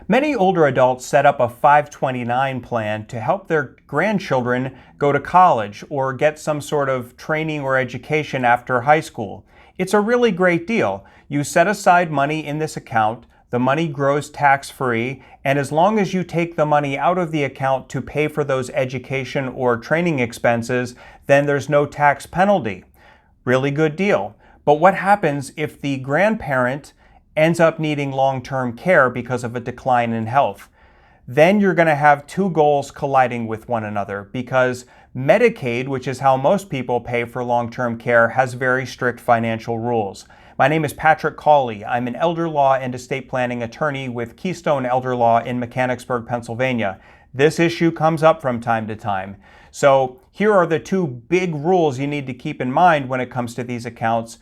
Many older adults set up a 529 plan to help their grandchildren go to college or get some sort of training or education after high school. It's a really great deal. You set aside money in this account, the money grows tax-free, and as long as you take the money out of the account to pay for those education or training expenses, then there's no tax penalty. Really good deal. But what happens if the grandparent ends up needing long-term care because of a decline in health? Then you're going to have two goals colliding with one another because Medicaid, which is how most people pay for long-term care, has very strict financial rules. My name is Patrick Cawley. I'm an elder law and estate planning attorney with Keystone Elder Law in Mechanicsburg, Pennsylvania. This issue comes up from time to time. So here are the two big rules you need to keep in mind when it comes to these accounts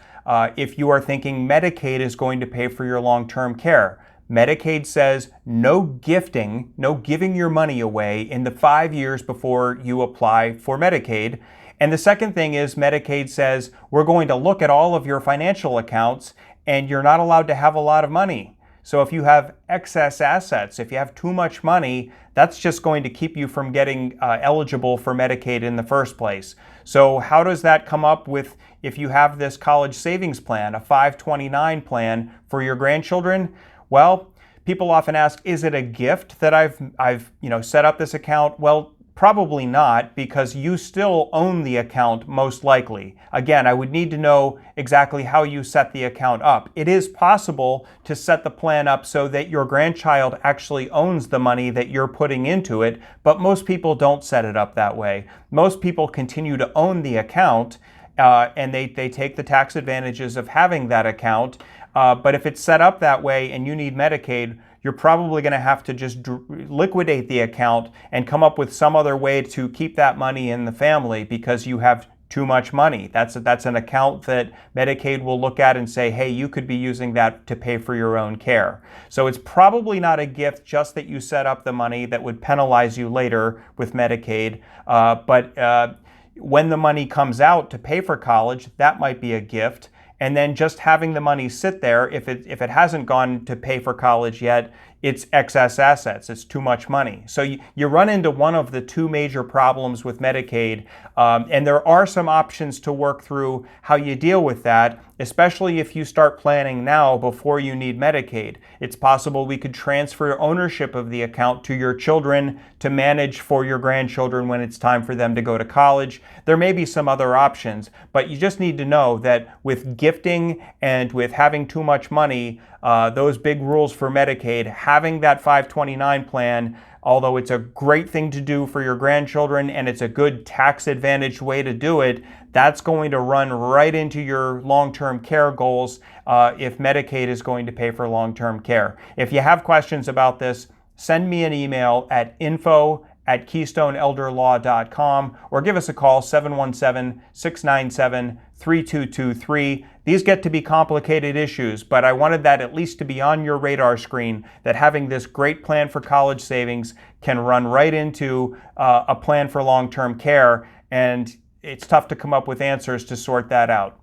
if you are thinking Medicaid is going to pay for your long-term care. Medicaid says no gifting, no giving your money away in the 5 years before you apply for Medicaid. And the second thing is Medicaid says we're going to look at all of your financial accounts and you're not allowed to have a lot of money. So if you have excess assets, if you have too much money, that's just going to keep you from getting eligible for Medicaid in the first place. So how does that come up with if you have this college savings plan, a 529 plan for your grandchildren? Well, people often ask, is it a gift that I've set up this account? Well, probably not, because you still own the account most likely. Again, I would need to know exactly how you set the account up. It is possible to set the plan up so that your grandchild actually owns the money that you're putting into it, but most people don't set it up that way. Most people continue to own the account and they take the tax advantages of having that account. But if it's set up that way and you need Medicaid, you're probably going to have to just liquidate the account and come up with some other way to keep that money in the family because you have too much money. That's an account that Medicaid will look at and say, hey, you could be using that to pay for your own care. So it's probably not a gift just that you set up the money that would penalize you later with Medicaid. But when the money comes out to pay for college, that might be a gift. And then just having the money sit there, if it hasn't gone to pay for college yet, it's excess assets. It's too much money. So you run into one of the two major problems with Medicaid, and there are some options to work through how you deal with that, especially if you start planning now before you need Medicaid. It's possible we could transfer ownership of the account to your children to manage for your grandchildren when it's time for them to go to college. There may be some other options, but you just need to know that with gifting and with having too much money, those big rules for Medicaid, having that 529 plan, although it's a great thing to do for your grandchildren and it's a good tax advantage way to do it, that's going to run right into your long-term care goals if Medicaid is going to pay for long-term care. If you have questions about this, send me an email at info@keystoneelderlaw.com or give us a call, 717-697-3223. These get to be complicated issues, but I wanted that at least to be on your radar screen, that having this great plan for college savings can run right into a plan for long-term care, and it's tough to come up with answers to sort that out.